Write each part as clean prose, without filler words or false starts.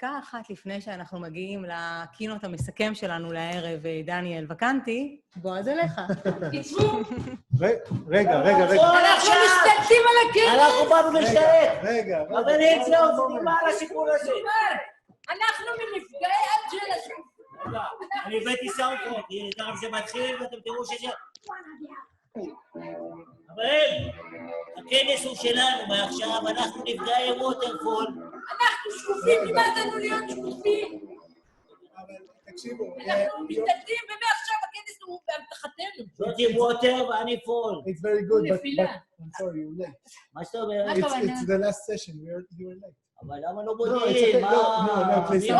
דקה אחת לפני שאנחנו מגיעים לקינות המסכם שלנו לערב, דניאל וקנטי, בועז אליך. תצבו! רגע. אנחנו משתלטים על הכנס! אנחנו באנו להשתלט! רגע. חברים, זהו, זה נגמר הסיפור הזה. אנחנו מנפגעי אג'ל השם. אני הבאתי סאונדטרק, תכף זה מתחיל ואתם תראו שזה... חברים, הכנס הוא שלנו מעכשיו, אנחנו נפגעי ווטרפול. אנחנו שקופים, נמאסנו להיות שקופים. תקשיבו. אנחנו משתלטים ומעכשיו הכנס הוא בהבטחתנו. שותים ווטר ואני פול. It's very good, but נפילה. I'm sorry, you're late. מה שאתה אומר? It's the last session, you were late. אבל למה לא No, it's בודקים? okay. No, please.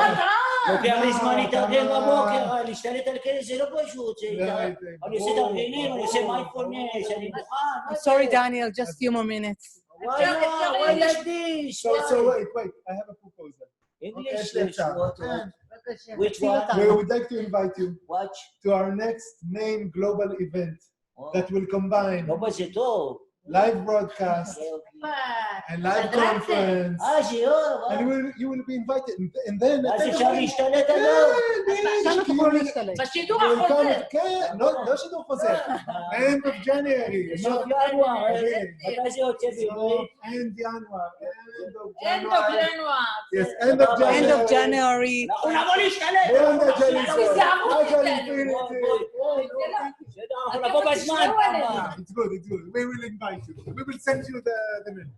לוקח לי זמן להתארגן בבוקר, להשתלט על כנס זה לא פשוט. אני עושה תרגילים, אני עושה מיינדפולנס, אני מוכן. Sorry, Daniel, just few more minutes. וואי, יש לי So wait, I have a proposal. English, let's start. which one? We would like to invite you Watch. to our next main global event that will combine לא בזה טוב. live broadcast and live conference. שיור. And you will be invited. And then... אז אפשר להשתלט עליו. עכשיו תוכלו להשתלט. בשידור החוזר. כן, לא שידור חוזר. End of January. בסוף ינואר. מתי זה יוצא בעברית? End January. אין דוגלנו. Yes, end of January. End of January. אנחנו נבוא להשתלט. End of January. אנחנו נבוא בזמן. It's good. We will invite you. We will send you the mail.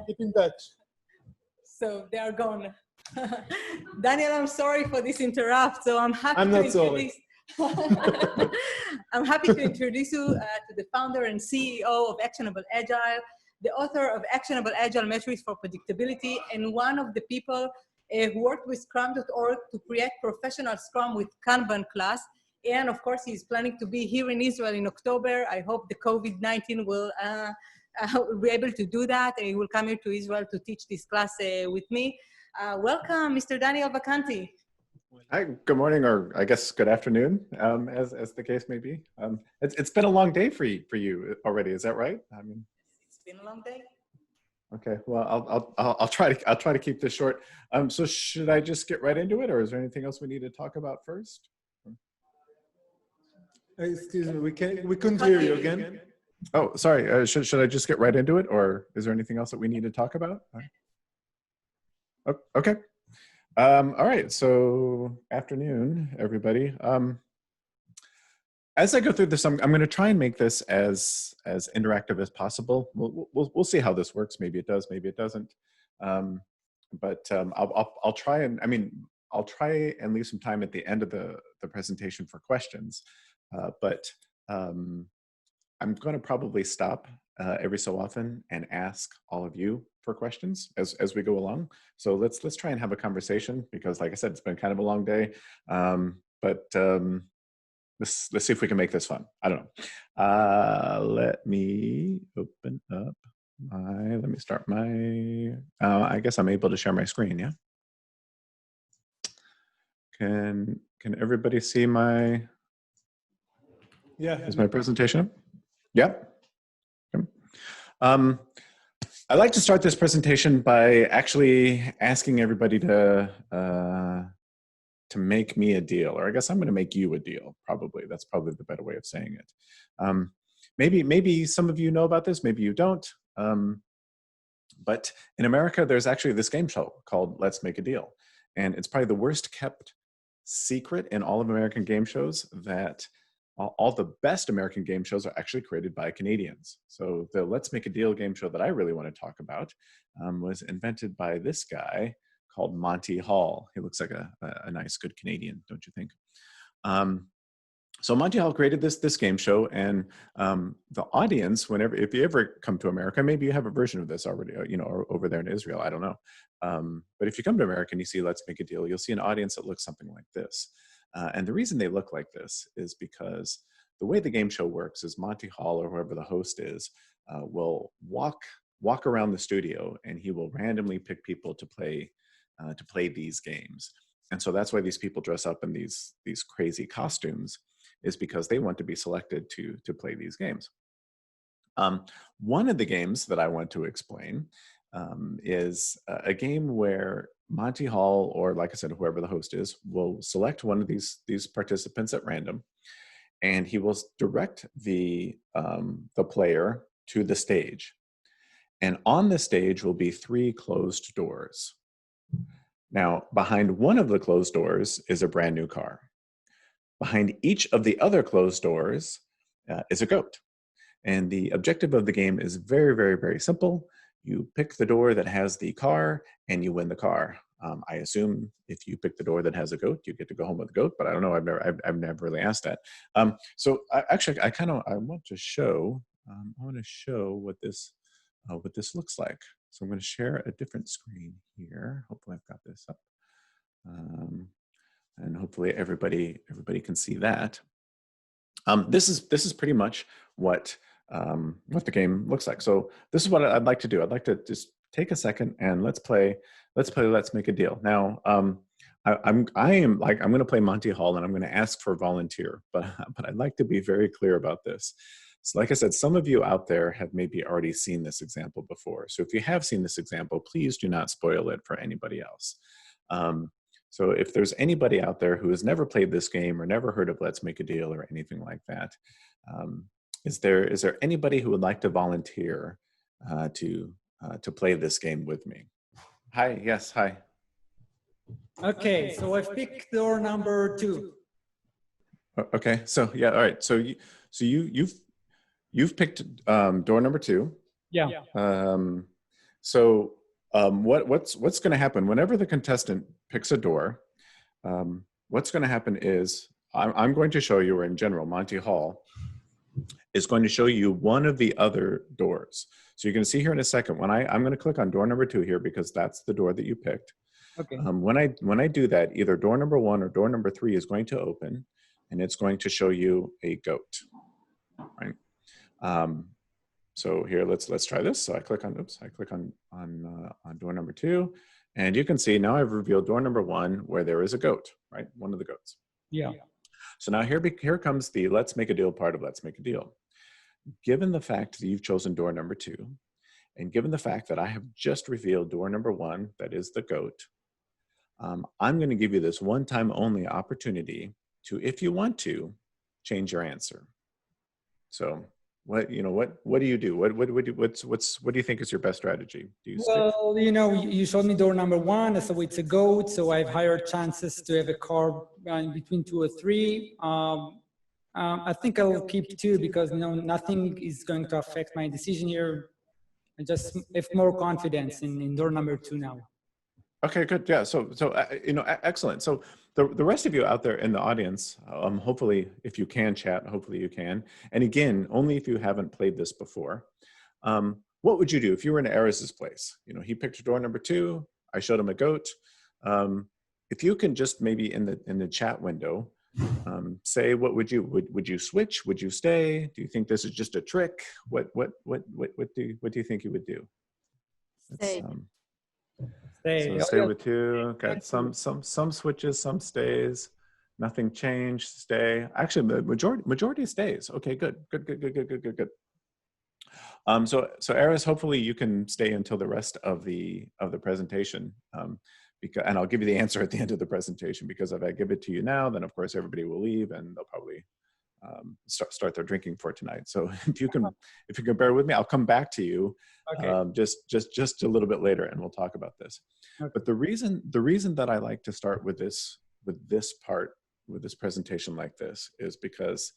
Keep in touch. So they are gone. Daniel, I'm sorry for this interrupt. So I'm happy I'm to not sorry. I'm happy to introduce you to the founder and CEO of Actionable Agile, the author of Actionable Agile Metrics for Predictability, and one of the people who worked with Scrum.org to create professional Scrum with Kanban class. And of course, he's planning to be here in Israel in October. I hope the COVID-19 will be able to do that. And he will come here to Israel to teach this class with me. Welcome, Mr. Daniel Vacanti. Hi, good morning, or I guess good afternoon, as the case may be. It's been a long day for you already. Is that right? I mean, It's been a long day. Okay. Well, I'll try to keep this short. So should I just get right into it, or is there anything else we need to talk about first? Excuse me, we couldn't hear you again. Oh, sorry. Should I just get right into it, or is there anything else that we need to talk about? Oh, okay. All right. So afternoon, everybody. As I go through this, I'm going to try and make this as interactive as possible. We'll see how this works. Maybe it does. Maybe it doesn't. But I'll try and I'll try and leave some time at the end of the presentation for questions. But I'm going to probably stop every so often and ask all of you for questions as we go along. So let's try and have a conversation, because like I said, it's been kind of a long day. But let's see if we can make this fun. I don't know. Let me open up let me start my, I guess I'm able to share my screen, yeah? Can everybody see my, is my presentation up? Yep. Okay. I'd like to start this presentation by actually asking everybody to make me a deal, or I guess I'm going to make you a deal. Probably that's probably the better way of saying it. Maybe some of you know about this, maybe you don't. But in America, there's actually this game show called Let's Make a Deal, and it's probably the worst kept secret in all of American game shows that all the best American game shows are actually created by Canadians. So the Let's Make a Deal game show that I really want to talk about was invented by this guy called Monty Hall. He looks like a nice, good Canadian, don't you think? So Monty Hall created this game show, and the audience, if you ever come to America, maybe you have a version of this already, or over there in Israel, I don't know. But if you come to America and you see Let's Make a Deal, you'll see an audience that looks something like this. And the reason they look like this is because the way the game show works is Monty Hall, or whoever the host is, will walk around the studio, and he will randomly pick people to play these games. And so that's why these people dress up in these crazy costumes, is because they want to be selected to play these games. One of the games that I want to explain is a game where Monty Hall, or like I said, whoever the host is, will select one of these participants at random, and he will direct the player to the stage. And on the stage will be 3 closed doors. Now, behind one of the closed doors is a brand new car. Behind each of the other closed doors is a goat. And the objective of the game is very, very, very simple. You pick the door that has the car and you win the car. I assume if you pick the door that has a goat, you get to go home with a goat, but I don't know. I've never really asked that. So I want to show what this looks like. So I'm going to share a different screen here. Hopefully I've got this up. And hopefully everybody can see that. This is pretty much what the game looks like. So this is what I'd like to do. I'd like to just take a second and let's make a deal. Now, I'm going to play Monty Hall and I'm going to ask for a volunteer, but I'd like to be very clear about this. So like I said, some of you out there have maybe already seen this example before. So if you have seen this example, please do not spoil it for anybody else. So if there's anybody out there who has never played this game or never heard of Let's Make a Deal or anything like that, is there anybody who would like to volunteer to play this game with me? Hi, yes, hi. Okay, so I've picked door number 2. Okay, so yeah, all right. So you've picked door number 2. Yeah. What's going to happen whenever the contestant picks a door? What's going to happen is I'm going to show you, or in general, Monty Hall is going to show you one of the other doors. So you're going to see here in a second when I'm going to click on door number 2 here because that's the door that you picked. Okay. When I do that, either door number 1 or door number 3 is going to open, and it's going to show you a goat, right? So here, let's try this. So I click on door number 2, and you can see now I've revealed door number 1 where there is a goat, right? One of the goats. Yeah. So now here comes the Let's Make a Deal part of Let's Make a Deal. Given the fact that you've chosen door number 2, and given the fact that I have just revealed door number 1, that is the goat, I'm going to give you this one-time only opportunity to, if you want to, change your answer. So what do you do? What do you think is your best strategy? Do you well, you showed me door number 1, so it's a goat, so I have higher chances to have a car between 2 or 3. I think I'll keep 2 because nothing is going to affect my decision here. I just have more confidence in door number 2 now. Okay, good. Yeah. So excellent. So the rest of you out there in the audience, hopefully, if you can chat, hopefully you can. And again, only if you haven't played this before. What would you do if you were in Ariz's place? He picked door number 2. I showed him a goat. If you can just maybe in the chat window, say what would you switch? Would you stay? Do you think this is just a trick? What do you think you would do? Stay. Stay. So stay with 2. Got some switches, some stays. Nothing changed. Stay. Actually, the majority stays. Okay, good. So Aris, hopefully you can stay until the rest of the presentation. And I'll give you the answer at the end of the presentation, because if I give it to you now, then of course everybody will leave and they'll probably start their drinking for tonight. So if you can bear with me, I'll come back to you. Okay. Just a little bit later, and we'll talk about this. Okay. But the reason that I like to start with this presentation like this is because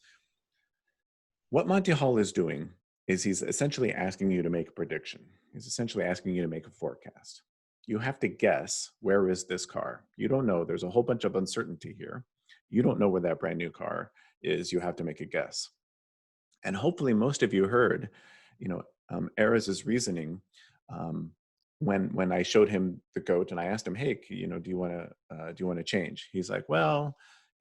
what Monty Hall is doing is he's essentially asking you to make a prediction. He's essentially asking you to make a forecast. You have to guess, where is this car? You don't know. There's a whole bunch of uncertainty here. You don't know where that brand new car is. You have to make a guess. And hopefully most of you heard, Ariz's reasoning when I showed him the goat and I asked him, hey, do you want to change? He's like, well,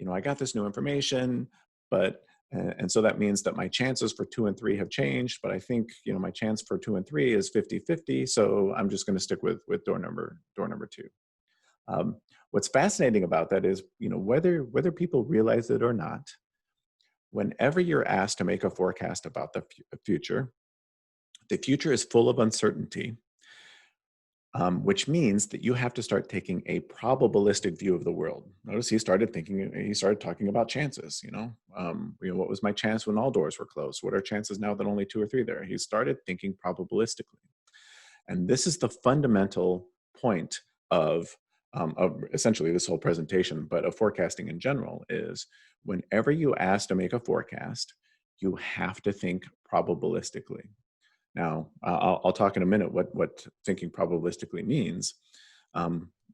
I got this new information, but and so that means that my chances for 2 and 3 have changed, but I think my chance for 2 and 3 is 50-50, so I'm just going to stick with door number 2. What's fascinating about that is whether people realize it or not, whenever you're asked to make a forecast about the future is full of uncertainty. which means that you have to start taking a probabilistic view of the world. Notice he started talking about chances, what was my chance when all doors were closed? What are chances now that only 2 or 3 there? He started thinking probabilistically. And this is the fundamental point of essentially this whole presentation, but of forecasting in general, is whenever you ask to make a forecast, you have to think probabilistically. Now, I'll talk in a minute what thinking probabilistically means.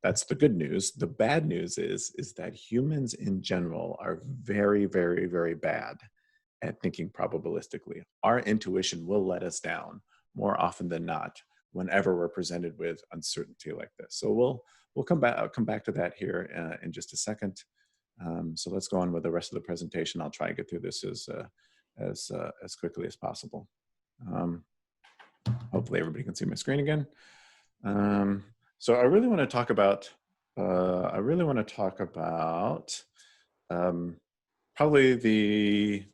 That's the good news. The bad news is that humans in general are very, very, very bad at thinking probabilistically. Our intuition will let us down more often than not whenever we're presented with uncertainty like this. So we'll come back to that here in just a second. So let's go on with the rest of the presentation. I'll try and get through this as quickly as possible. Hopefully everybody can see my screen again. So I really want to talk about probably the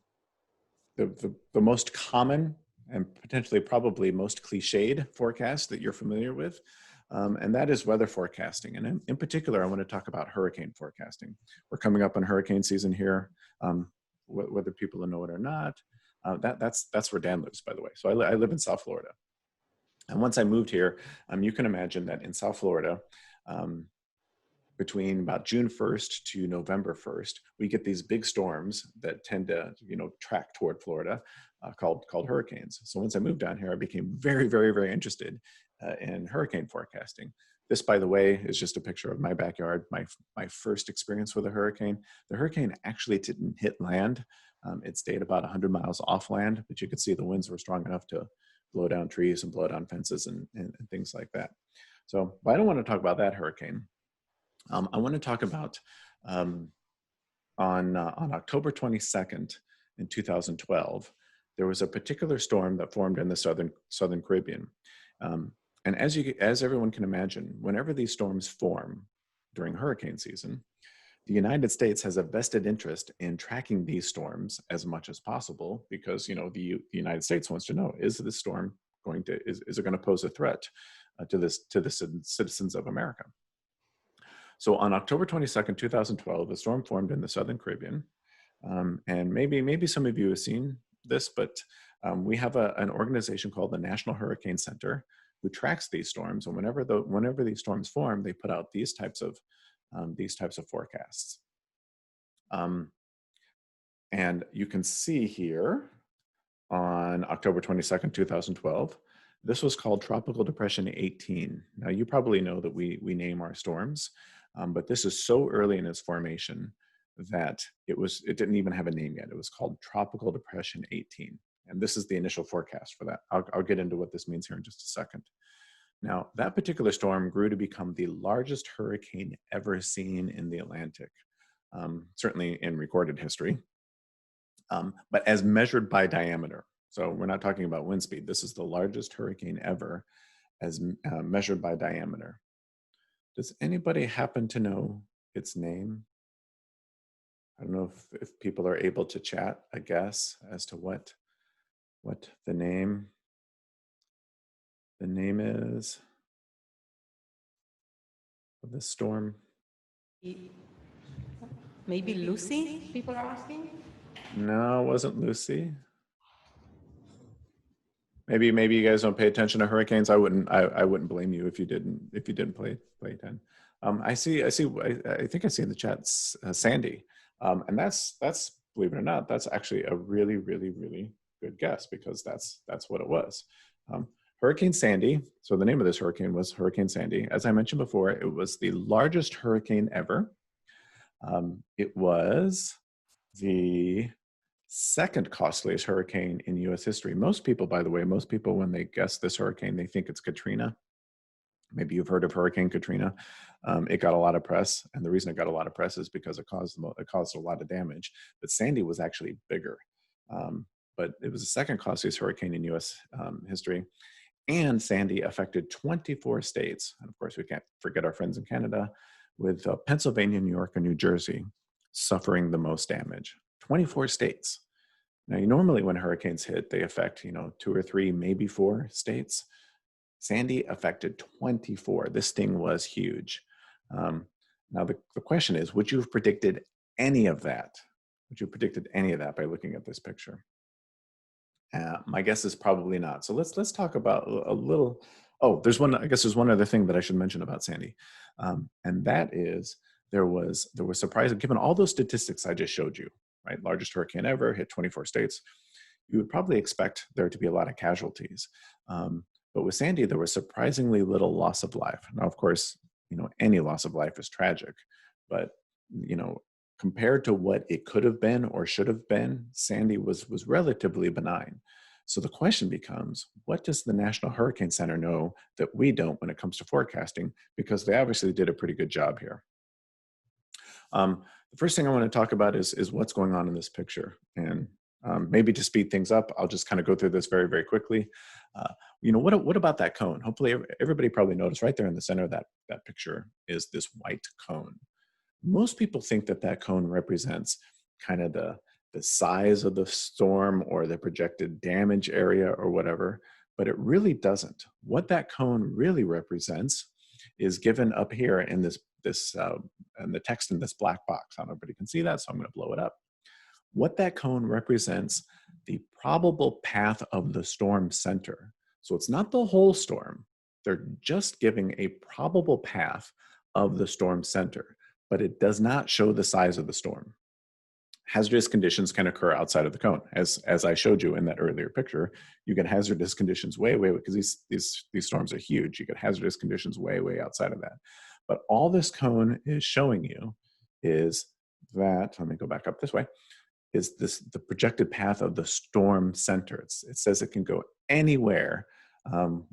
most common and potentially probably most cliched forecast that you're familiar with, and that is weather forecasting. And in particular, I want to talk about hurricane forecasting. We're coming up on hurricane season here, whether people know it or not. That's where Dan lives, by the way. So I live in South Florida. And once I moved here, you can imagine that in South Florida, between about June 1st to November 1st, we get these big storms that tend to, track toward Florida, called hurricanes. So once I moved down here, I became very, very, very interested in hurricane forecasting. This, by the way, is just a picture of my backyard, my first experience with a hurricane. The hurricane actually didn't hit land. It stayed about 100 miles off land, but you could see the winds were strong enough to blow down trees and blow down fences and things like that. So, but I don't want to talk about that hurricane. I want to talk about on October 22nd in 2012, there was a particular storm that formed in the southern Caribbean. And as everyone can imagine, whenever these storms form during hurricane season, the United States has a vested interest in tracking these storms as much as possible, because the United States wants to know, is this storm is it going to pose a threat to the citizens of America? So on October 22nd, 2012, a storm formed in the southern Caribbean, and maybe some of you have seen this, but we have an organization called the National Hurricane Center who tracks these storms, and whenever these storms form, they put out these types of forecasts. And you can see here on October 22nd, 2012, this was called Tropical Depression 18. Now you probably know that we name our storms, but this is so early in its formation that it didn't even have a name yet. It was called Tropical Depression 18. And this is the initial forecast for that. I'll get into what this means here in just a second. Now, that particular storm grew to become the largest hurricane ever seen in the Atlantic, certainly in recorded history, but as measured by diameter. So we're not talking about wind speed. This is the largest hurricane ever as measured by diameter. Does anybody happen to know its name? I don't know if people are able to chat a guess as to what the name is of this storm. Maybe Lucy, people are asking? No, it wasn't Lucy. Maybe you guys don't pay attention to hurricanes. I wouldn't blame you if you didn't play attention. I think I see in the chat Sandy. And that's believe it or not, that's actually a really, really, really good guess, because that's what it was. Hurricane Sandy. So the name of this hurricane was Hurricane Sandy. As I mentioned before, it was the largest hurricane ever. It was the second costliest hurricane in U.S. history. Most people, by the way, when they guess this hurricane, they think it's Katrina. Maybe you've heard of Hurricane Katrina. It got a lot of press, and the reason it got a lot of press is because it caused a lot of damage. But Sandy was actually bigger. But it was the second costliest hurricane in U.S. History. And Sandy affected 24 states. And of course, we can't forget our friends in Canada, with Pennsylvania, New York, and New Jersey suffering the most damage. 24 states. Now, normally when hurricanes hit, they affect 2 or 3, maybe 4 states. Sandy affected 24. This thing was huge. Now the question is, would you have predicted any of that? Would you have predicted any of that by looking at this picture? My guess is probably not. So let's talk about a little. Oh, there's one. I guess there's one other thing that I should mention about Sandy, and that is there was surprising, given all those statistics I just showed you, right? Largest hurricane ever, hit 24 states. You would probably expect there to be a lot of casualties, but with Sandy, there was surprisingly little loss of life. Now, of course, any loss of life is tragic, but compared to what it could have been or should have been, Sandy was relatively benign. So the question becomes, what does the National Hurricane Center know that we don't when it comes to forecasting? Because they obviously did a pretty good job here. The first thing I want to talk about is what's going on in this picture. And maybe to speed things up, I'll just kind of go through this very, very quickly. What about that cone? Hopefully everybody probably noticed right there in the center of that picture is this white cone. Most people think that cone represents kind of the size of the storm or the projected damage area or whatever, but it really doesn't. What that cone really represents is given up here in this and the text in this black box. I don't know if everybody can see that, so I'm going to blow it up. What that cone represents the probable path of the storm center. So it's not the whole storm. They're just giving a probable path of the storm center, but it does not show the size of the storm. Hazardous conditions can occur outside of the cone. As I showed you in that earlier picture, you get hazardous conditions way, because these storms are huge. You get hazardous conditions way outside of that. But all this cone is showing you is that, let me go back up this way, is the projected path of the storm center. It says it can go anywhere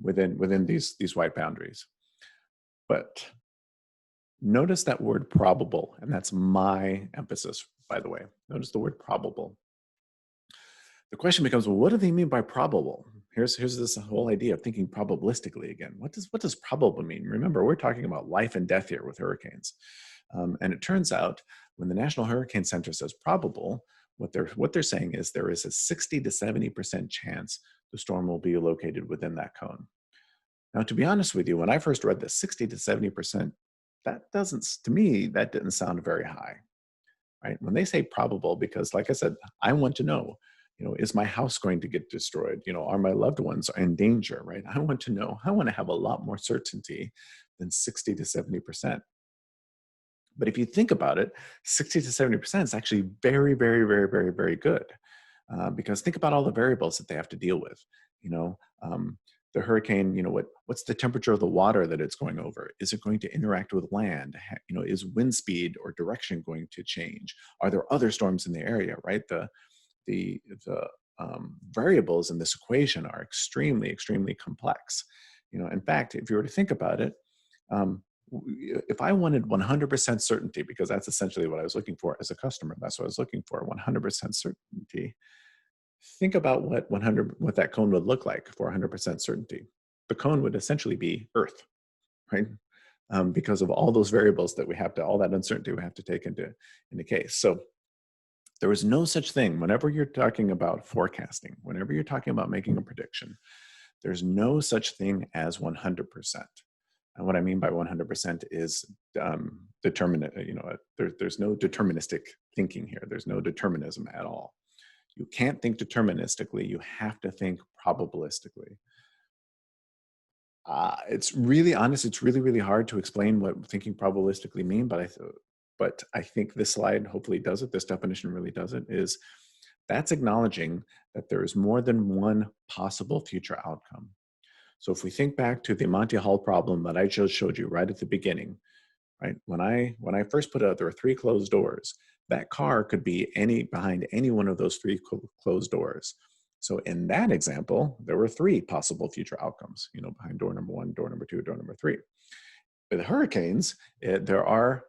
within these white boundaries. But notice that word probable, and that's my emphasis, by the way. Notice the word probable. The question becomes, well, what do they mean by probable? Here's this whole idea of thinking probabilistically again. What does probable mean? Remember, we're talking about life and death here with hurricanes. And it turns out when the National Hurricane Center says probable, what they're saying is there is a 60 to 70% chance the storm will be located within that cone. Now, to be honest with you, when I first read this 60 to 70%, to me, that didn't sound very high, right? When they say probable, because like I said, I want to know, is my house going to get destroyed? Are my loved ones in danger, right? I want to know, I want to have a lot more certainty than 60 to 70%. But if you think about it, 60 to 70% is actually very, very, very, very, very good. Because think about all the variables that they have to deal with. The hurricane, what's the temperature of the water that it's going over? Is it going to interact with land? Is wind speed or direction going to change? Are there other storms in the area, right? The variables in this equation are extremely, extremely complex. In fact, if you were to think about it, if I wanted 100% certainty, because that's essentially what I was looking for as a customer, that's what I was looking for, 100% certainty. Think about what that cone would look like for 100% certainty. The cone would essentially be Earth, right? Because of all those variables that we have to, all that uncertainty we have to take into case. So there is no such thing, whenever you're talking about forecasting, whenever you're talking about making a prediction, there's no such thing as 100%. And what I mean by 100% is determinate. There's no deterministic thinking here. There's no determinism at all. You can't think deterministically. You have to think probabilistically. It's really honest. It's really, really hard to explain what thinking probabilistically mean, but I think this slide hopefully does it. This definition really does it. That's acknowledging that there is more than one possible future outcome. So if we think back to the Monty Hall problem that I just showed you right at the beginning, right? When I first put out, there were 3 closed doors. That car could be behind any one of those 3 closed doors. So in that example, there were 3 possible future outcomes, behind door number 1, door number 2, door number 3. With hurricanes, there are,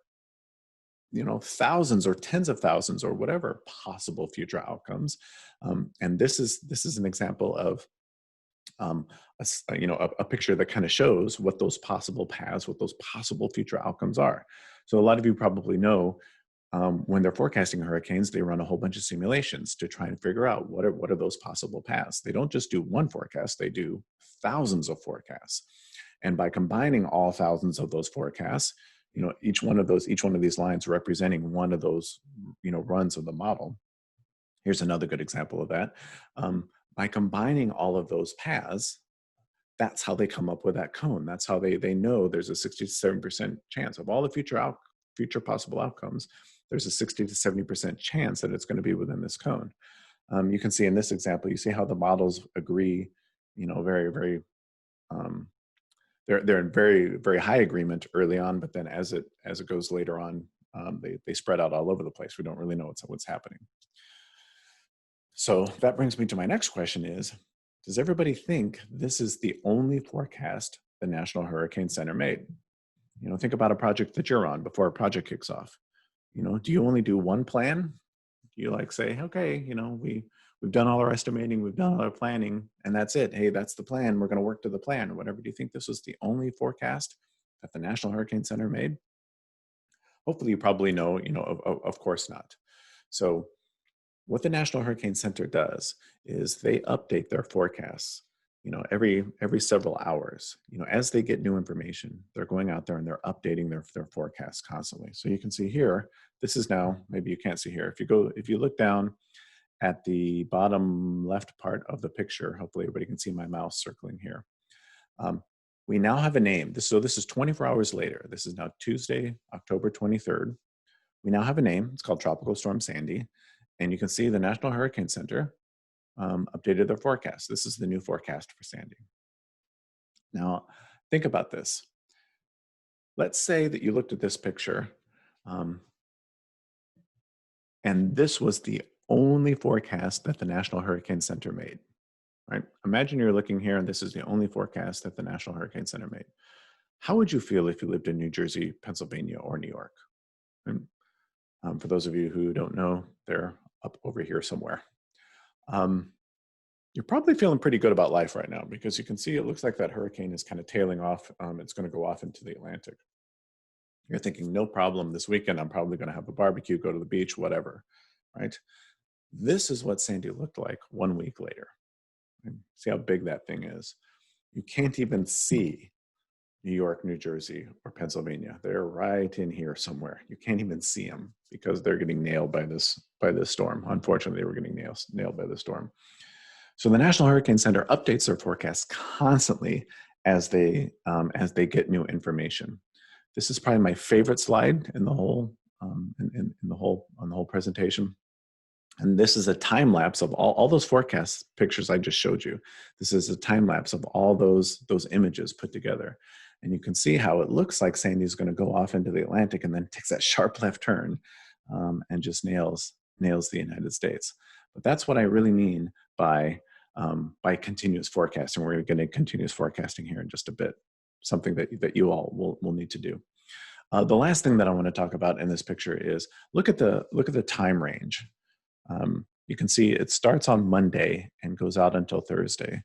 thousands or tens of thousands or whatever possible future outcomes. And this is an example of a picture that kind of shows what those possible paths, what those possible future outcomes are. So a lot of you probably know when they're forecasting hurricanes, they run a whole bunch of simulations to try and figure out what are those possible paths. They don't just do one forecast, they do thousands of forecasts. And by combining all thousands of those forecasts, each one of these lines representing one of those, runs of the model. Here's another good example of that. By combining all of those paths, that's how they come up with that cone. That's how they know there's a 60 to 70% chance of all the future possible outcomes. There's a 60 to 70% chance that it's going to be within this cone. You can see in this example, you see how the models agree, very, very, they're in very, very high agreement early on, but then as it goes later on, they spread out all over the place. We don't really know what's happening. So that brings me to my next question is, does everybody think this is the only forecast the National Hurricane Center made? Think about a project that you're on before a project kicks off. Do you only do one plan? Do you say, okay, we've done all our estimating, we've done all our planning, and that's it. Hey, that's the plan. We're going to work to the plan or whatever. Do you think this was the only forecast that the National Hurricane Center made? Hopefully you probably know, of course not. So what the National Hurricane Center does is they update their forecasts, every several hours. As they get new information, they're going out there and they're updating their forecasts constantly. So you can see here, this is now, maybe you can't see here. If you look down at the bottom left part of the picture, hopefully everybody can see my mouse circling here. We now have a name. So this is 24 hours later. This is now Tuesday, October 23rd. We now have a name. It's called Tropical Storm Sandy. And you can see the National Hurricane Center updated their forecast. This is the new forecast for Sandy. Now, think about this. Let's say that you looked at this picture and this was the only forecast that the National Hurricane Center made, right? Imagine you're looking here and this is the only forecast that the National Hurricane Center made. How would you feel if you lived in New Jersey, Pennsylvania, or New York? And, for those of you who don't know, they're up over here somewhere. You're probably feeling pretty good about life right now because you can see it looks like that hurricane is kind of tailing off. It's going to go off into the Atlantic. You're thinking, no problem, this weekend I'm probably going to have a barbecue, go to the beach, whatever, right? This is what Sandy looked like 1 week later. And see how big that thing is. You can't even see New York, New Jersey, or Pennsylvania. They're right in here somewhere. You can't even see them because they're getting nailed by this storm. Unfortunately, they were getting nailed by the storm. So the National Hurricane Center updates their forecasts constantly as they get new information. This is probably my favorite slide in the whole on the whole presentation. And this is a time lapse of all those forecast pictures I just showed you. This is a time lapse of all those images put together. And you can see how it looks like Sandy's going to go off into the Atlantic and then takes that sharp left turn and just nails the United States. But that's what I really mean by continuous forecasting. We're going to get into continuous forecasting here in just a bit, something that you all will need to do. The last thing that I want to talk about in this picture is look at the time range. You can see it starts on Monday and goes out until Thursday.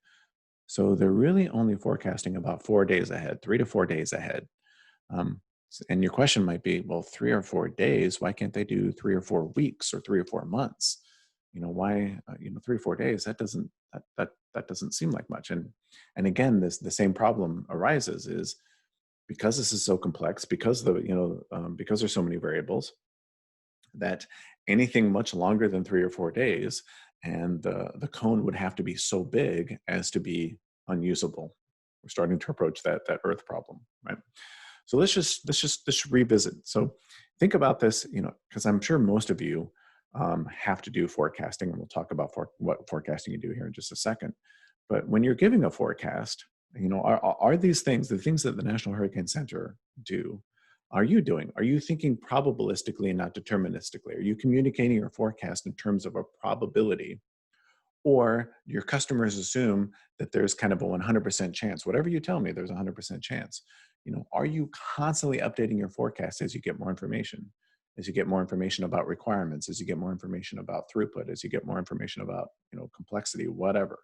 So they're really only forecasting about 4 days ahead, 3 to 4 days ahead. And your question might be, well, 3 or 4 days, why can't they do 3 or 4 weeks or 3 or 4 months? Why, 3 or 4 days, that doesn't seem like much. And again, the same problem arises is because this is so complex, because because there's so many variables, that anything much longer than 3 or 4 days and the cone would have to be so big as to be unusable. We're starting to approach that Earth problem, right? So let's just revisit. So think about this, because I'm sure most of you have to do forecasting, and we'll talk about what forecasting you do here in just a second. But when you're giving a forecast, are these things, the things that the National Hurricane Center do, are you doing? Are you thinking probabilistically and not deterministically? Are you communicating your forecast in terms of a probability? Or your customers assume that there's kind of a 100% chance. Whatever you tell me, there's a 100% chance. Are you constantly updating your forecast as you get more information? As you get more information about requirements, as you get more information about throughput, as you get more information about complexity, whatever.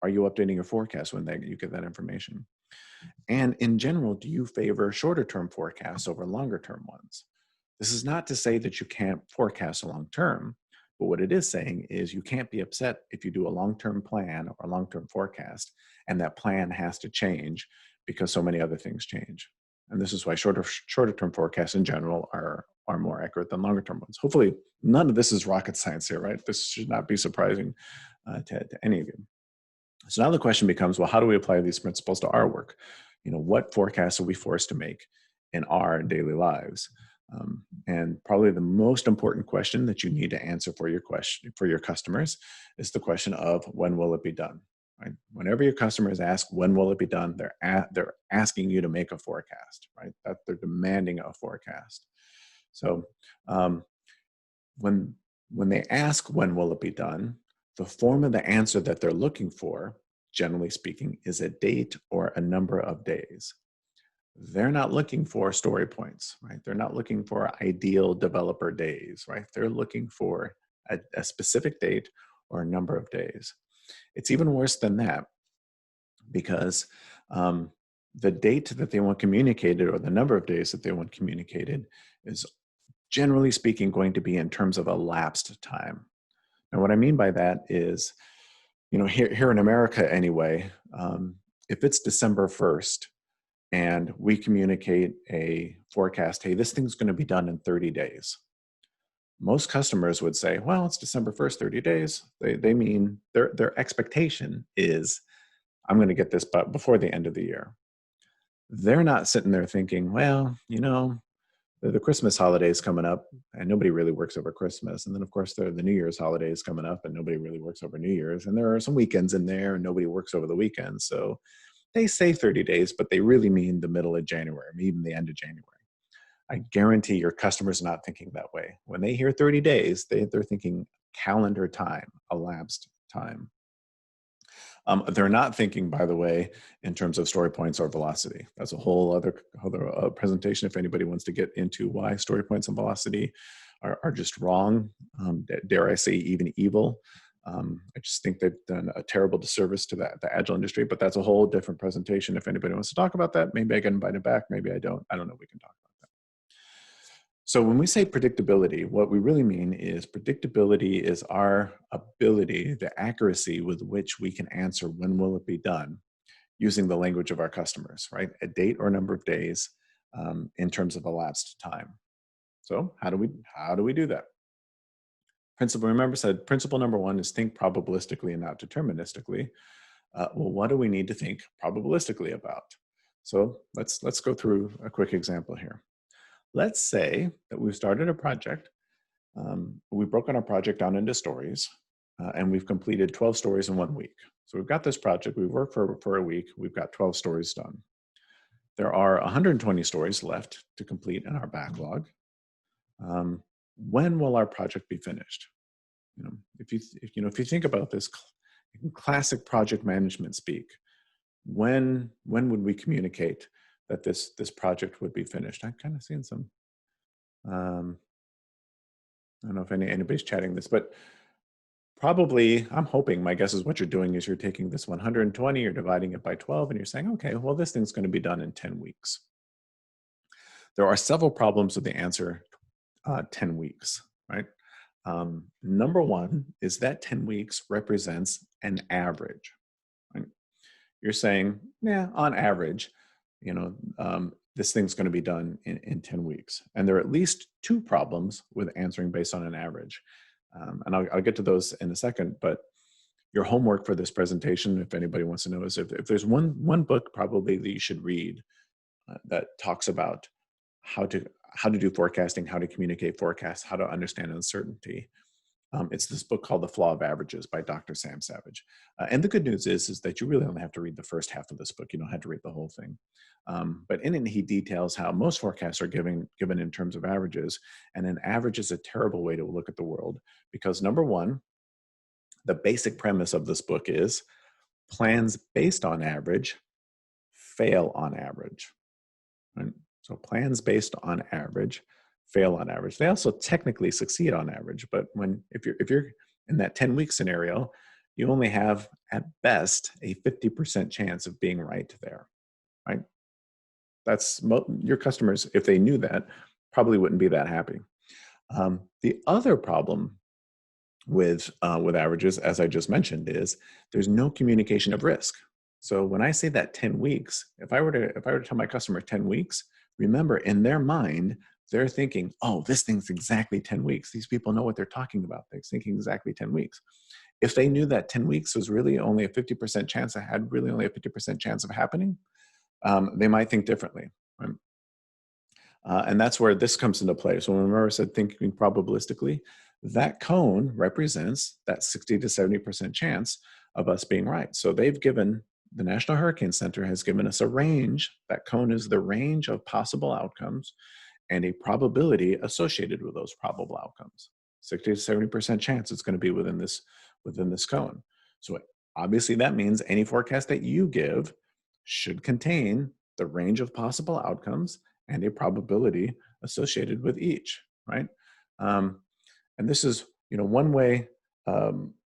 Are you updating your forecast when you get that information? And in general, do you favor shorter term forecasts over longer term ones? This is not to say that you can't forecast long term, but what it is saying is you can't be upset if you do a long-term plan or a long-term forecast and that plan has to change because so many other things change. And this is why shorter term forecasts in general are more accurate than longer term ones. Hopefully none of this is rocket science here, right? This should not be surprising to any of you. So now the question becomes, well, how do we apply these principles to our work? You know, what forecasts are we forced to make in our daily lives? And probably the most important question that you need to answer for your customers is the question of when will it be done? Right? Whenever your customers ask when will it be done, they're asking you to make a forecast, right? That they're demanding a forecast. So when they ask when will it be done, the form of the answer that they're looking for, generally speaking, is a date or a number of days. They're not looking for story points, right? They're not looking for ideal developer days, right? They're looking for a specific date or a number of days. It's even worse than that because the date that they want communicated or the number of days that they want communicated is generally speaking going to be in terms of elapsed time. And what I mean by that is, you know, here in America anyway, if it's December 1st and we communicate a forecast, hey, this thing's going to be done in 30 days. Most customers would say, well, it's December 1st, 30 days. They mean their expectation is I'm going to get this before the end of the year. They're not sitting there thinking, well, you know, the Christmas holiday is coming up and nobody really works over Christmas. And then of course the New Year's holiday is coming up and nobody really works over New Year's. And there are some weekends in there and nobody works over the weekends. So they say 30 days, but they really mean the middle of January, maybe even the end of January. I guarantee your customers are not thinking that way. When they hear 30 days, they're thinking calendar time, elapsed time. They're not thinking, by the way, in terms of story points or velocity. That's a whole other presentation if anybody wants to get into why story points and velocity are just wrong, dare I say even evil. I just think they've done a terrible disservice to the agile industry, but that's a whole different presentation. If anybody wants to talk about that, maybe I get invited back, maybe I don't. I don't know, we can talk about that. So when we say predictability, what we really mean is predictability is our ability, the accuracy with which we can answer when will it be done using the language of our customers, right? A date or number of days in terms of elapsed time. So how do we do that? Principle number one is think probabilistically and not deterministically. Well, what do we need to think probabilistically about? So let's go through a quick example here. Let's say that we've started a project. We've broken our project down into stories, and we've completed 12 stories in 1 week. So we've got this project, we've worked for a week, we've got 12 stories done. There are 120 stories left to complete in our backlog. When will our project be finished? You know, if you think about this classic project management speak, when would we communicate that this project would be finished? I'm kind of seeing some, I don't know if anybody's chatting this, but probably, I'm hoping, my guess is what you're doing is you're taking this 120, you're dividing it by 12, and you're saying, okay, well, this thing's going to be done in 10 weeks. There are several problems with the answer 10 weeks, right? Number one is that 10 weeks represents an average, right? You're saying, yeah, on average, you know, this thing's going to be done in 10 weeks. And there are at least two problems with answering based on an average. And I'll get to those in a second, but your homework for this presentation, if anybody wants to know, is if there's one book probably that you should read that talks about how to do forecasting, how to communicate forecasts, how to understand uncertainty. It's this book called The Flaw of Averages by Dr. Sam Savage. And the good news is that you really only have to read the first half of this book. You don't have to read the whole thing. But in it, he details how most forecasts are given in terms of averages. And an average is a terrible way to look at the world because number one, the basic premise of this book is plans based on average fail on average. Right? So plans based on average fail on average. They also technically succeed on average, but if you're in that 10-week scenario, you only have at best a 50% chance of being right there, right? That's your customers, if they knew that, probably wouldn't be that happy. The other problem with averages, as I just mentioned, is there's no communication of risk. So when I say that 10 weeks, if I were to tell my customer 10 weeks, remember in their mind, they're thinking, oh, this thing's exactly 10 weeks. These people know what they're talking about. They're thinking exactly 10 weeks. If they knew that 10 weeks was really only a 50% chance, I had really only a 50% chance of happening, they might think differently. Right? And that's where this comes into play. So when I said thinking probabilistically, that cone represents that 60 to 70% chance of us being right. So they've given, the National Hurricane Center has given us a range. That cone is the range of possible outcomes and a probability associated with those probable outcomes. 60 to 70% chance it's going to be within this cone. So obviously that means any forecast that you give should contain the range of possible outcomes and a probability associated with each, right? And this is, one way,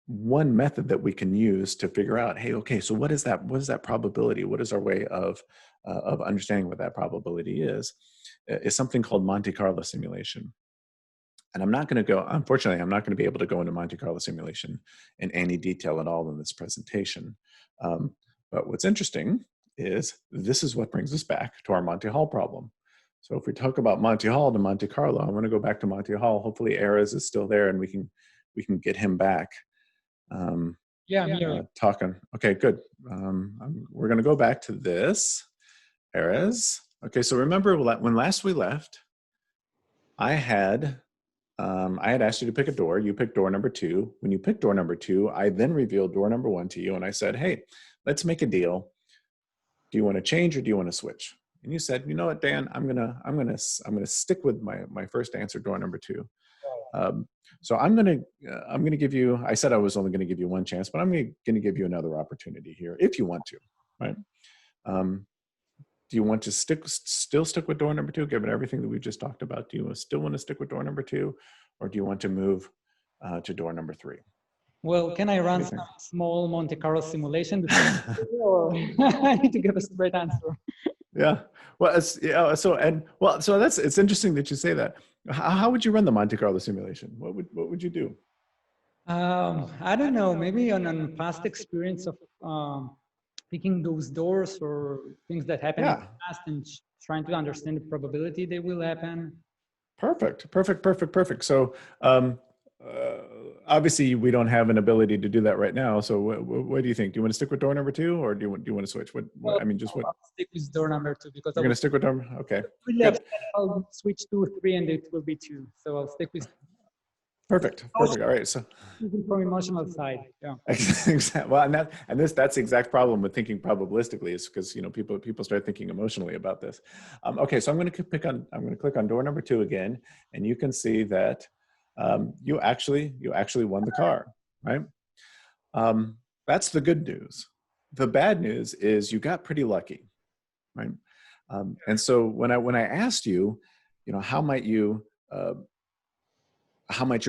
one method that we can use to figure out, hey, okay, so what is that probability? What is our way of understanding what that probability is something called Monte Carlo simulation. And unfortunately, I'm not going to be able to go into Monte Carlo simulation in any detail at all in this presentation. But what's interesting is this is what brings us back to our Monte Hall problem. So if we talk about Monte Hall to Monte Carlo, I'm going to go back to Monte Hall. Hopefully Erez is still there and we can get him back. Yeah, I'm here. Talking. Okay, good. We're going to go back to this. Erez. Okay, so remember when last we left, I had asked you to pick a door. You picked door number 2. When you picked door number 2, I then revealed door number 1 to you, and I said, "Hey, let's make a deal. Do you want to change or do you want to switch?" And you said, "You know what, Dan? I'm gonna stick with my first answer, door number 2." So I'm gonna give you. I said I was only going to give you one chance, but I'm going to give you another opportunity here if you want to, right? Do you want to still stick with door number 2, given everything that we just talked about? Do you still want to stick with door number 2, or do you want to move to door number 3? Well, can I run some small Monte Carlo simulation before, or I need to give a straight answer? Yeah. Well, so it's interesting that you say that. How would you run the Monte Carlo simulation? What would you do? I don't know. Maybe on past experience of picking those doors or things that happened in the past and trying to understand the probability they will happen. Perfect. So obviously we don't have an ability to do that right now. So what do you think? Do you want to stick with door number 2, or do you want to switch? I'll stick with door number 2 because you're going to stick with door. Okay. I'll switch to 3 and it will be 2. So I'll stick with. Perfect. All right. So from emotional side, yeah. Exactly. Well, that's the exact problem with thinking probabilistically, is because people start thinking emotionally about this. Okay, so I'm going to click on door number 2 again, and you can see that you actually won the car, right? That's the good news. The bad news is you got pretty lucky, right? And so when I asked you, how might you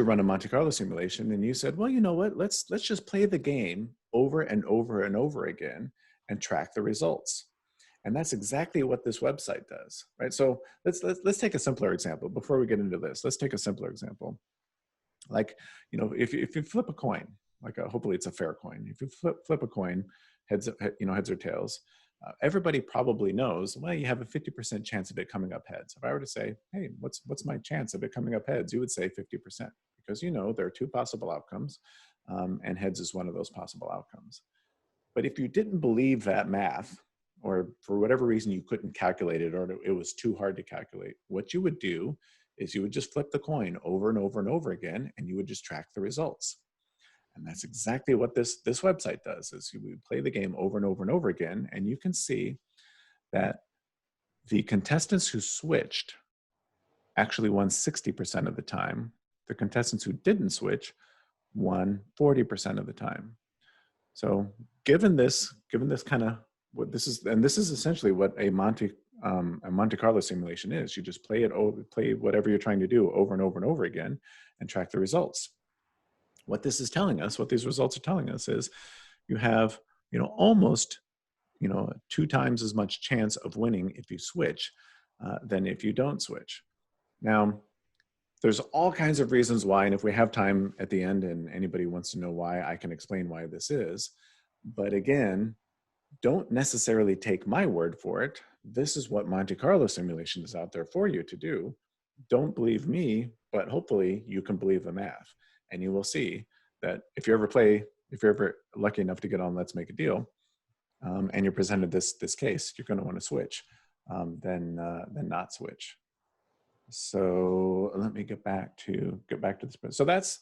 run a Monte Carlo simulation? And you said, well, you know what, let's just play the game over and over and over again and track the results. And that's exactly what this website does, right? So let's take a simpler example before we get into this. Let's take a simpler example. Like, if you flip a coin, hopefully it's a fair coin. If you flip a coin, heads or tails, everybody probably knows, well, you have a 50% chance of it coming up heads. If I were to say, hey, what's my chance of it coming up heads? You would say 50%, because there are 2 possible outcomes, and heads is one of those possible outcomes. But if you didn't believe that math, or for whatever reason you couldn't calculate it, or it was too hard to calculate, what you would do is you would just flip the coin over and over and over again, and you would just track the results. And that's exactly what this website does, is we play the game over and over and over again, and you can see that the contestants who switched actually won 60% of the time. The contestants who didn't switch won 40% of the time. So given this kind of what this is, and this is essentially what a Monte Carlo simulation is. You just play whatever you're trying to do over and over and over again and track the results. What this is telling us, what these results are telling us, is you have, almost, 2 times as much chance of winning if you switch than if you don't switch. Now, there's all kinds of reasons why, and if we have time at the end and anybody wants to know why, I can explain why this is. But again, don't necessarily take my word for it. This is what Monte Carlo simulation is out there for you to do. Don't believe me, but hopefully you can believe the math. And you will see that if you're ever lucky enough to get on Let's Make a Deal, and you're presented this case, you're going to want to switch, then not switch. So let me get back to this. So that's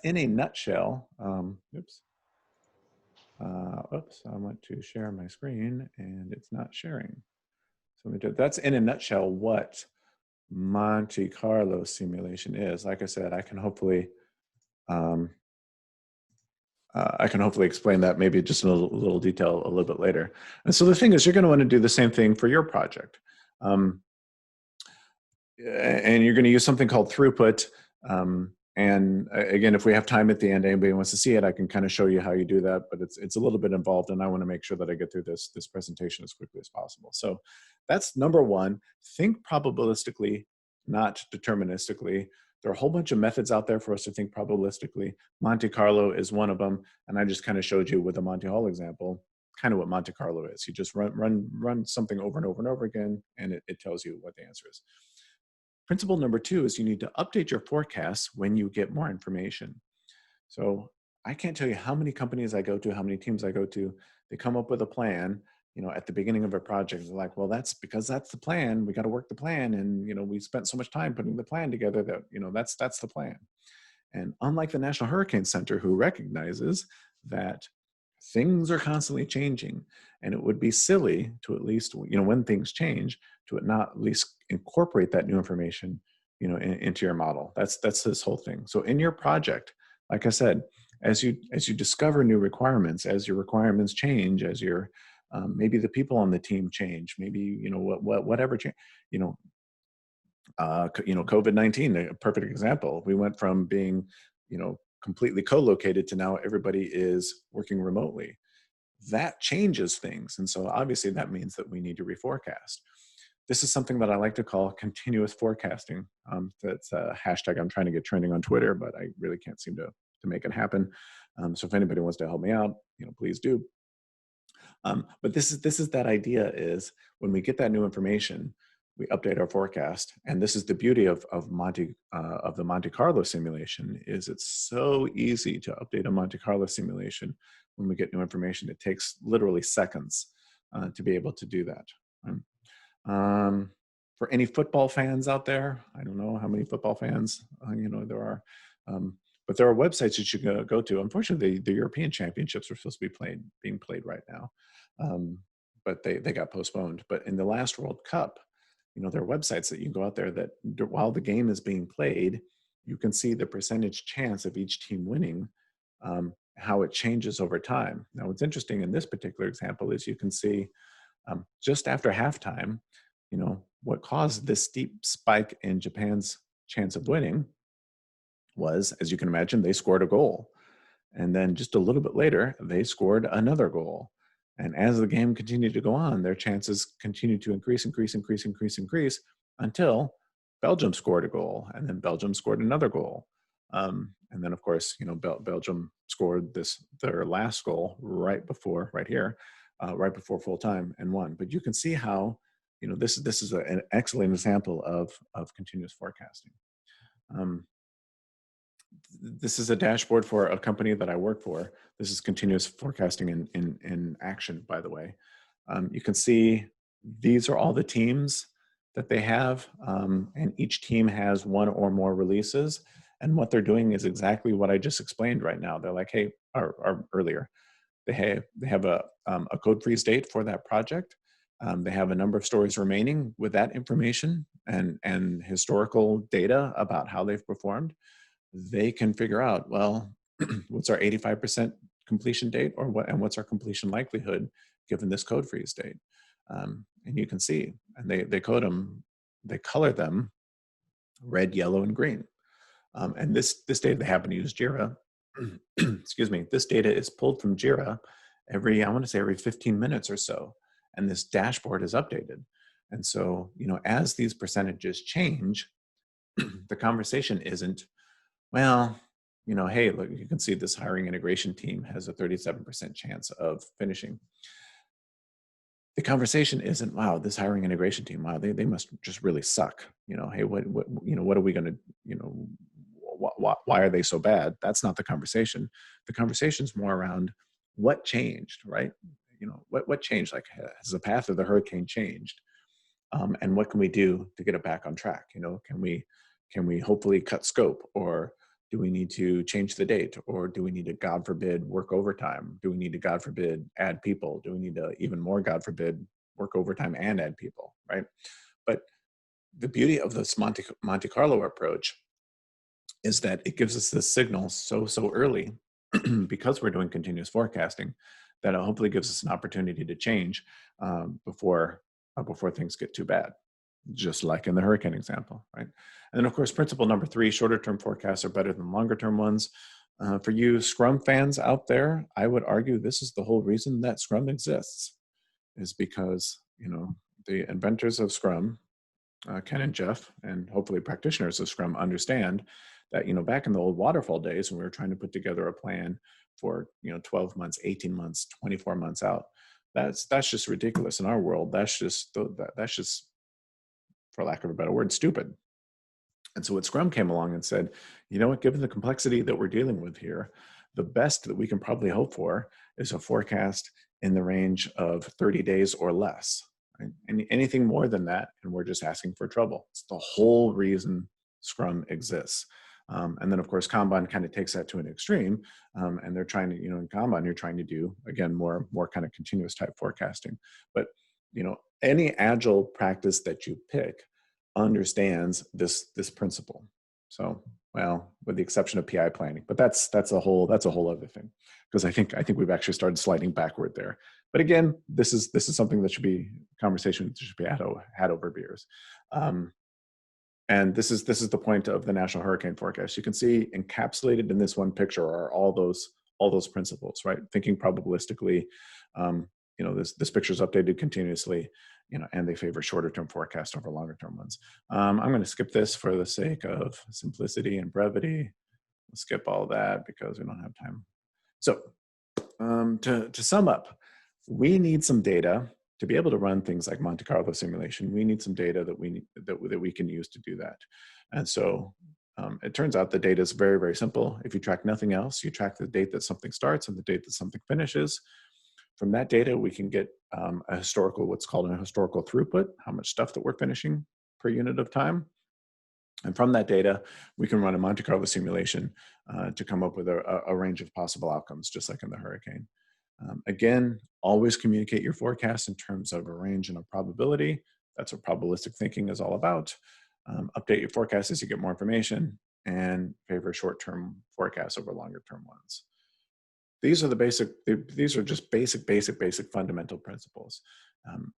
in a nutshell. Oops, I want to share my screen and it's not sharing. So that's in a nutshell what Monte Carlo simulation is. Like I said, I can hopefully explain that maybe just in a little detail a little bit later. And so the thing is, you're going to want to do the same thing for your project. And you're going to use something called throughput. And again, if we have time at the end, anybody wants to see it, I can kind of show you how you do that, but it's a little bit involved and I want to make sure that I get through this presentation as quickly as possible. So that's number one, think probabilistically, not deterministically. There are a whole bunch of methods out there for us to think probabilistically. Monte Carlo is one of them. And I just kind of showed you with the Monty Hall example, kind of what Monte Carlo is. You just run something over and over and over again, and it tells you what the answer is. Principle number two is you need to update your forecasts when you get more information. So I can't tell you how many companies I go to, how many teams I go to, they come up with a plan, at the beginning of a project. They're like, well, that's because that's the plan. We got to work the plan. And, we spent so much time putting the plan together that, that's the plan. And unlike the National Hurricane Center, who recognizes that things are constantly changing, and it would be silly to at least, when things change, to not at least incorporate that new information, into your model. That's this whole thing. So in your project, like I said, as you discover new requirements, as your requirements change, as your maybe the people on the team change, maybe whatever change, COVID-19, a perfect example. We went from being, completely co-located to now everybody is working remotely. That changes things. And so obviously that means that we need to reforecast. This is something that I like to call continuous forecasting. That's a hashtag I'm trying to get trending on Twitter, but I really can't seem to make it happen. So if anybody wants to help me out, please do. But this is that idea is when we get that new information, we update our forecast. And this is the beauty of the Monte Carlo simulation is it's so easy to update a Monte Carlo simulation when we get new information. It takes literally seconds to be able to do that. For any football fans out there, I don't know how many football fans there are, but there are websites that you can go to. Unfortunately, the European Championships are supposed to be being played right now, but they got postponed. But in the last World Cup, there are websites that you can go out there that while the game is being played, you can see the percentage chance of each team winning, how it changes over time. Now, what's interesting in this particular example is you can see just after halftime, what caused this steep spike in Japan's chance of winning was, as you can imagine, they scored a goal. And then just a little bit later, they scored another goal. And as the game continued to go on, their chances continued to increase until Belgium scored a goal, and then Belgium scored another goal. And then, of course, Belgium scored their last goal right before full time and won. But you can see how, this is an excellent example of continuous forecasting. This is a dashboard for a company that I work for. This is continuous forecasting in action, by the way. You can see these are all the teams that they have, and each team has one or more releases. And what they're doing is exactly what I just explained right now. They're like, hey, or earlier, they have a code freeze date for that project. They have a number of stories remaining with that information and historical data about how they've performed. They can figure out, well, what's our 85% completion date, or what's our completion likelihood given this code freeze date. And you can see, and they color them red, yellow, and green. And this data, they happen to use Jira. Excuse me. This data is pulled from Jira every 15 minutes or so. And this dashboard is updated. And so, as these percentages change, the conversation isn't, well, you know, hey, look, you can see this hiring integration team has a 37% chance of finishing. The conversation isn't, wow, this hiring integration team, wow, they must just really suck. You know, hey, what are we going to, you know, why are they so bad? That's not the conversation. The conversation's more around what changed, right? You know, what changed? Like, has the path of the hurricane changed? And what can we do to get it back on track? You know, can we hopefully cut scope, or do we need to change the date, or do we need to, God forbid, work overtime? Do we need to, God forbid, add people? Do we need to, even more, God forbid, work overtime and add people, right? But the beauty of this Monte Carlo approach is that it gives us this signal so early because we're doing continuous forecasting, that it hopefully gives us an opportunity to change before things get too bad, just like in the hurricane example, right? And then, of course, principle number 3, shorter term forecasts are better than longer term ones. For you Scrum fans out there, I would argue this is the whole reason that Scrum exists, is because, you know, the inventors of Scrum, Ken and Jeff, and hopefully practitioners of Scrum, understand that, you know, back in the old waterfall days when we were trying to put together a plan for, you know, 12 months, 18 months, 24 months out, that's just ridiculous in our world. That's just, for lack of a better word, stupid. And so what Scrum came along and said, you know what, given the complexity that we're dealing with here, the best that we can probably hope for is a forecast in the range of 30 days or less. Right? Anything more than that, and we're just asking for trouble. It's the whole reason Scrum exists. And then, of course, Kanban kind of takes that to an extreme, and they're trying to, you know, in Kanban, you're trying to do, again, more kind of continuous type forecasting. But, you know, any agile practice that you pick understands this principle. So, well, with the exception of PI planning, but that's a whole other thing, because I think we've actually started sliding backward there. But again, this is something that should be conversation that should be had over beers. And this is the point of the National Hurricane Forecast. You can see encapsulated in this one picture are all those principles, right? Thinking probabilistically. You know, this picture is updated continuously, you know, and they favor shorter term forecast over longer term ones. I'm going to skip this for the sake of simplicity and brevity. We'll skip all that because we don't have time. So to sum up, we need some data to be able to run things like Monte Carlo simulation. We need some data that we can use to do that. And so it turns out the data is very, very simple. If you track nothing else, you track the date that something starts and the date that something finishes. From that data, we can get what's called a historical throughput, how much stuff that we're finishing per unit of time. And from that data, we can run a Monte Carlo simulation to come up with a range of possible outcomes, just like in the hurricane. Again, always communicate your forecast in terms of a range and a probability. That's what probabilistic thinking is all about. Update your forecast as you get more information, and favor short-term forecasts over longer-term ones. These are just basic fundamental principles.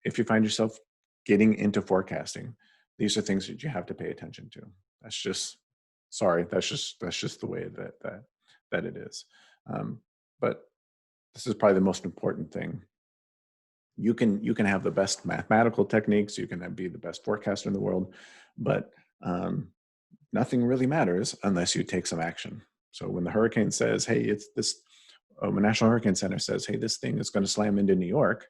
If you find yourself getting into forecasting, these are things that you have to pay attention to. That's just the way that it is. But this is probably the most important thing. You can have the best mathematical techniques, you can be the best forecaster in the world, but nothing really matters unless you take some action. So when the hurricane says, hey, it's this, National Hurricane Center says, hey, this thing is going to slam into New York,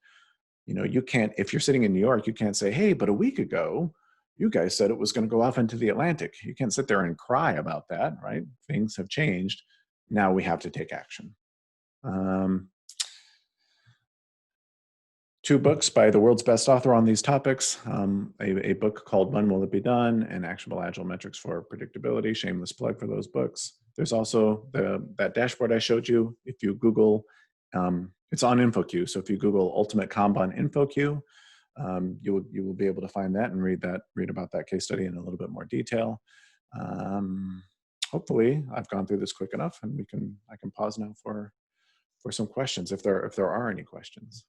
you know, you can't, if you're sitting in New York, you can't say, hey, but a week ago, you guys said it was going to go off into the Atlantic. You can't sit there and cry about that, right? Things have changed. Now we have to take action. 2 books by the world's best author on these topics. A book called When Will It Be Done? And Actionable Agile Metrics for Predictability. Shameless plug for those books. There's also that dashboard I showed you. If you Google, it's on InfoQ. So if you Google Ultimate Kanban InfoQ, you will be able to find that and read about that case study in a little bit more detail. Hopefully I've gone through this quick enough, and I can pause now for some questions if there are any questions.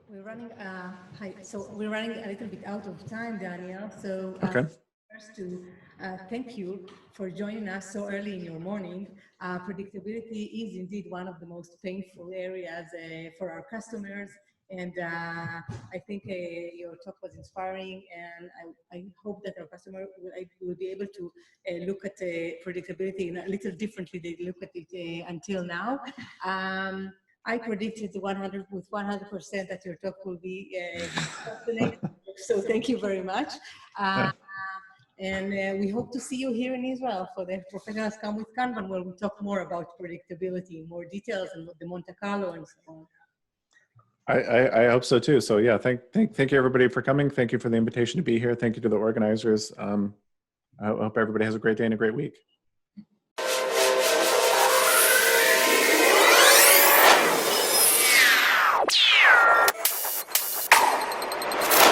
We're running. Hi. So we're running a little bit out of time, Daniel. So Okay. first to thank you for joining us so early in your morning. Predictability is indeed one of the most painful areas for our customers, And I think your talk was inspiring, and I hope that our customer will be able to look at predictability in a little differently than they look at it until now. I predicted 100% that your talk will be fascinating. So thank you very much. And we hope to see you here in Israel for the Professionals Come with Kanban, where we talk more about predictability, more details, and the Monte Carlo and so on. I hope so too. So yeah, thank you everybody for coming. Thank you for the invitation to be here. Thank you to the organizers. I hope everybody has a great day and a great week.